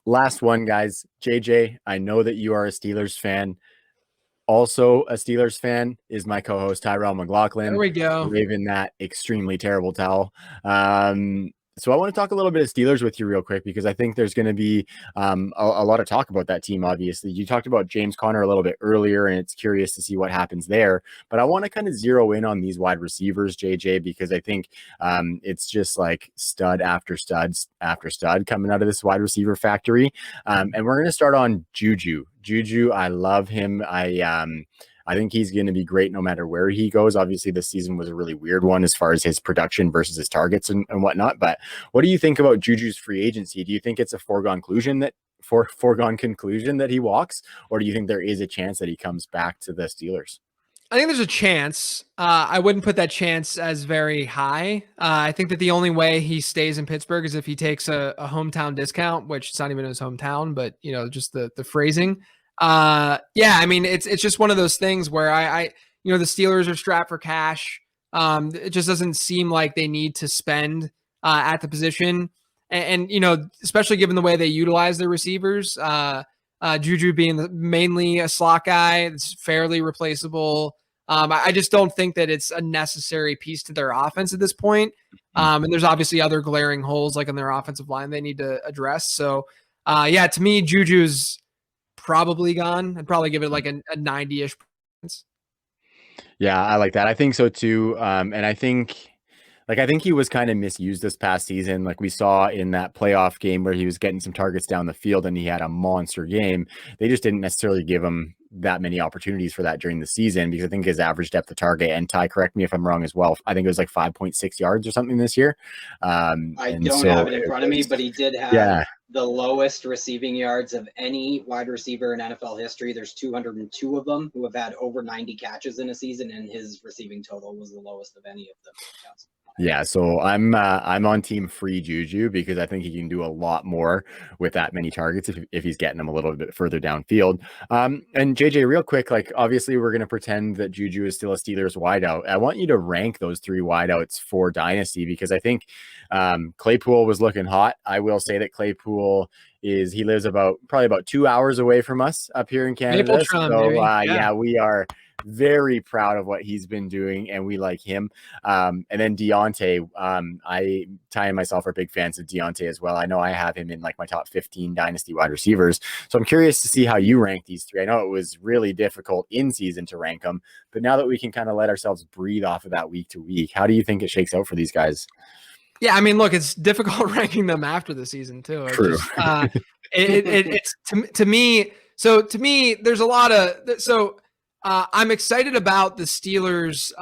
Last one, guys. JJ, I know that you are a Steelers fan. Also a Steelers fan is my co-host Tyrell McLaughlin. There we go. Waving that extremely terrible towel. So I want to talk a little bit of Steelers with you real quick, because I think there's going to be a lot of talk about that team. Obviously, you talked about James Conner a little bit earlier, and it's curious to see what happens there. But I want to kind of zero in on these wide receivers, JJ, because I think it's just like stud after stud after stud coming out of this wide receiver factory. And we're going to start on Juju. Juju, I love him. I think he's going to be great no matter where he goes. Obviously, this season was a really weird one as far as his production versus his targets and whatnot. But what do you think about Juju's free agency? Do you think it's a foregone conclusion that he walks, or do you think there is a chance that he comes back to the Steelers? I think there's a chance. I wouldn't put that chance as very high. I think that the only way he stays in Pittsburgh is if he takes a hometown discount, which it's not even his hometown, but just the phrasing. Yeah, I mean, it's just one of those things where I the Steelers are strapped for cash. It just doesn't seem like they need to spend at the position, and especially given the way they utilize their receivers. Juju being mainly a slot guy, it's fairly replaceable. I just don't think that it's a necessary piece to their offense at this point. And there's obviously other glaring holes like in their offensive line they need to address. So, yeah, to me, Juju's probably gone. I'd probably give it like a 90-ish. Yeah, I like that. I think so too. And I think he was kind of misused this past season. Like we saw in that playoff game where he was getting some targets down the field and he had a monster game. They just didn't necessarily give him that many opportunities for that during the season, because I think his average depth of target, and Ty, correct me if I'm wrong as well, I think it was like 5.6 yards or something this year. I don't have it in front of me, but he did have the lowest receiving yards of any wide receiver in NFL history. There's 202 of them who have had over 90 catches in a season, and his receiving total was the lowest of any of them. Yeah, so I'm on team free Juju, because I think he can do a lot more with that many targets if he's getting them a little bit further downfield. And JJ, real quick, like obviously we're going to pretend that Juju is still a Steelers wideout. I want you to rank those three wideouts for Dynasty, because I think Claypool was looking hot. I will say that Claypool he lives probably about 2 hours away from us up here in Canada. Yeah, we are very proud of what he's been doing, and we like him. And then Deontay, Ty and myself are big fans of Deontay as well. I know I have him in like my top 15 dynasty wide receivers. So I'm curious to see how you rank these three. I know it was really difficult in season to rank them, but now that we can kind of let ourselves breathe off of that week to week, how do you think it shakes out for these guys? Yeah, I mean, look, it's difficult ranking them after the season too. True. It's to me. So to me, there's a lot of I'm excited about the Steelers'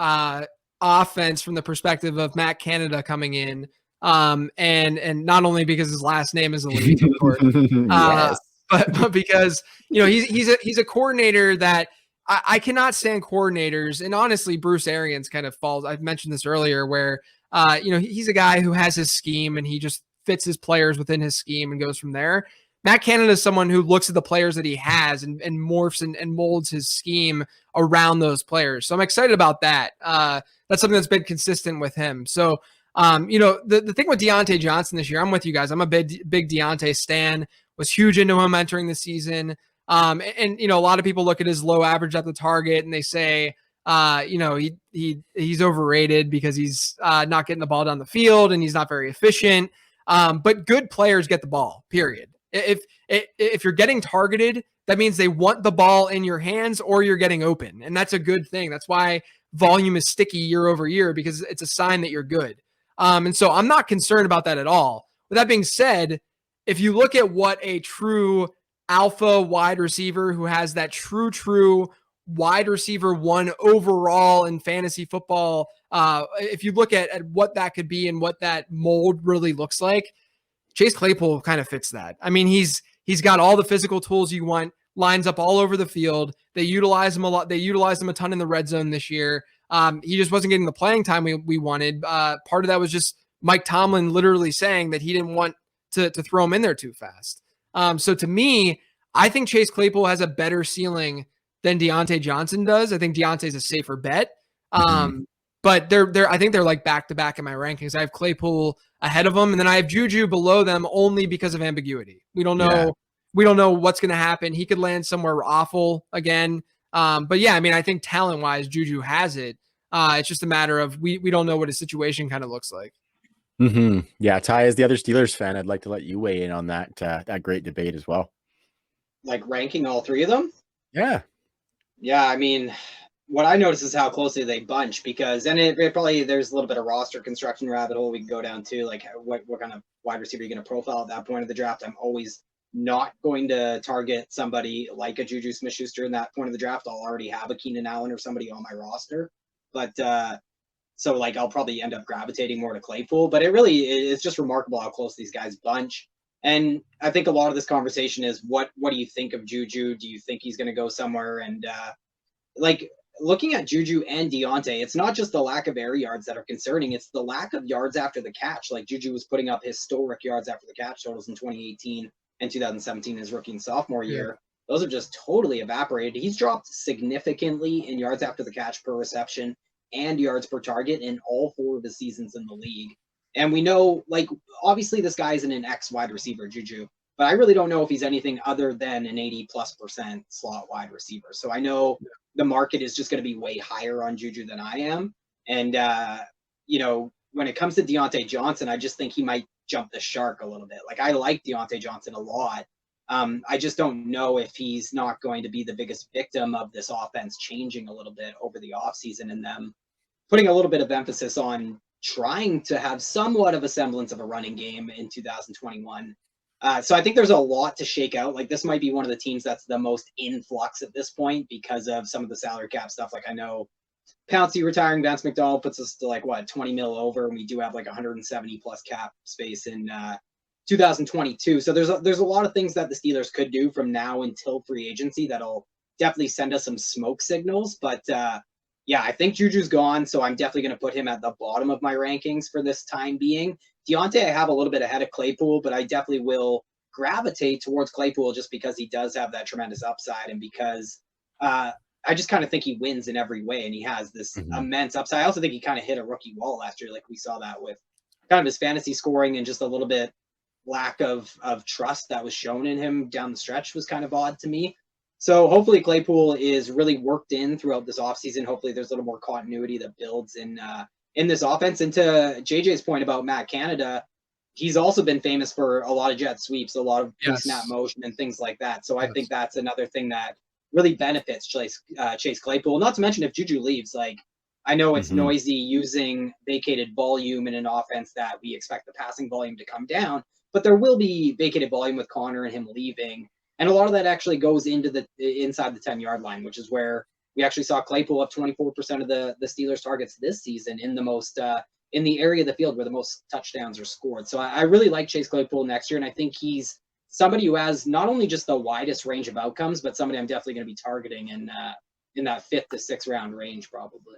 offense from the perspective of Matt Canada coming in, and not only because his last name is Elite, of course, yes. but because he's a coordinator that I cannot stand coordinators, and honestly, Bruce Arians kind of falls. I've mentioned this earlier, where he's a guy who has his scheme and he just fits his players within his scheme and goes from there. Matt Canada is someone who looks at the players that he has and morphs and molds his scheme around those players. So I'm excited about that. That's something that's been consistent with him. So, the thing with Deontay Johnson this year, I'm with you guys. I'm a big Deontay stan, was huge into him entering the season. And a lot of people look at his low average at the target and they say, he's overrated because he's not getting the ball down the field and he's not very efficient. But good players get the ball, period. If you're getting targeted, that means they want the ball in your hands or you're getting open. And that's a good thing. That's why volume is sticky year over year, because it's a sign that you're good. And so I'm not concerned about that at all. With that being said, if you look at what a true alpha wide receiver who has that true wide receiver one overall in fantasy football, if you look at what that could be and what that mold really looks like, Chase Claypool kind of fits that. I mean, he's got all the physical tools you want, lines up all over the field. They utilize him a lot. They utilized him a ton in the red zone this year. He just wasn't getting the playing time we wanted. Part of that was just Mike Tomlin literally saying that he didn't want to throw him in there too fast. So to me, I think Chase Claypool has a better ceiling than Deontay Johnson does. I think Deontay's a safer bet. but I think they're like back to back in my rankings. I have Claypool ahead of them, and then I have Juju below them only because of ambiguity. We don't know. Yeah. We don't know what's going to happen. He could land somewhere awful again. But yeah, I mean, I think talent wise, Juju has it. It's just a matter of we don't know what his situation kind of looks like. Yeah, Ty, as the other Steelers fan, I'd like to let you weigh in on that great debate as well. Like ranking all three of them? Yeah. Yeah, I mean, what I notice is how closely they bunch because, and it probably, there's a little bit of roster construction rabbit hole we can go down to, like what kind of wide receiver you're going to profile at that point of the draft. I'm always not going to target somebody like a Juju Smith-Schuster in that point of the draft. I'll already have a Keenan Allen or somebody on my roster. But so like I'll probably end up gravitating more to Claypool. But it's just remarkable how close these guys bunch. And I think a lot of this conversation is what do you think of Juju? Do you think he's going to go somewhere? And like looking at Juju and Deontay, it's not just the lack of air yards that are concerning. It's the lack of yards after the catch. Like Juju was putting up historic yards after the catch totals in 2018 and 2017, his rookie and sophomore year. Those have just totally evaporated. He's dropped significantly in yards after the catch per reception and yards per target in all 4 of his seasons in the league. And we know, like, obviously this guy isn't an X wide receiver, Juju, but I really don't know if he's anything other than an 80+% slot wide receiver. So I know the market is just going to be way higher on Juju than I am. And, you know, when it comes to Deontay Johnson, I just think he might jump the shark a little bit. Like I like Deontay Johnson a lot. I just don't know if he's not going to be the biggest victim of this offense changing a little bit over the offseason and them putting a little bit of emphasis on trying to have somewhat of a semblance of a running game in 2021. So I think there's a lot to shake out. Like this might be one of the teams that's the most in flux at this point because of some of the salary cap stuff. Like I know Pouncey retiring Vance McDonald puts us to like what 20 mil over, and we do have like 170 plus cap space in 2022. So there's a lot of things that the Steelers could do from now until free agency that'll definitely send us some smoke signals. But yeah, I think Juju's gone, so I'm definitely going to put him at the bottom of my rankings for this time being. Deontay, I have a little bit ahead of Claypool, but I definitely will gravitate towards Claypool just because he does have that tremendous upside and because I just kind of think he wins in every way and he has this immense upside. I also think he kind of hit a rookie wall last year. Like we saw that with kind of his fantasy scoring and just a little bit lack of trust that was shown in him down the stretch was kind of odd to me. So hopefully Claypool is really worked in throughout this offseason. Hopefully there's a little more continuity that builds in this offense. And to JJ's point about Matt Canada, he's also been famous for a lot of jet sweeps, a lot of pre-snap motion and things like that. So I think that's another thing that really benefits Chase Claypool. Not to mention if Juju leaves, like I know it's noisy using vacated volume in an offense that we expect the passing volume to come down, but there will be vacated volume with Connor and him leaving. And a lot of that actually goes into inside the 10-yard line, which is where we actually saw Claypool up 24% of the Steelers targets this season in the most in the area of the field where the most touchdowns are scored. So I really like Chase Claypool next year, and I think he's somebody who has not only just the widest range of outcomes, but somebody I'm definitely going to be targeting in that 5th to 6th round range, probably.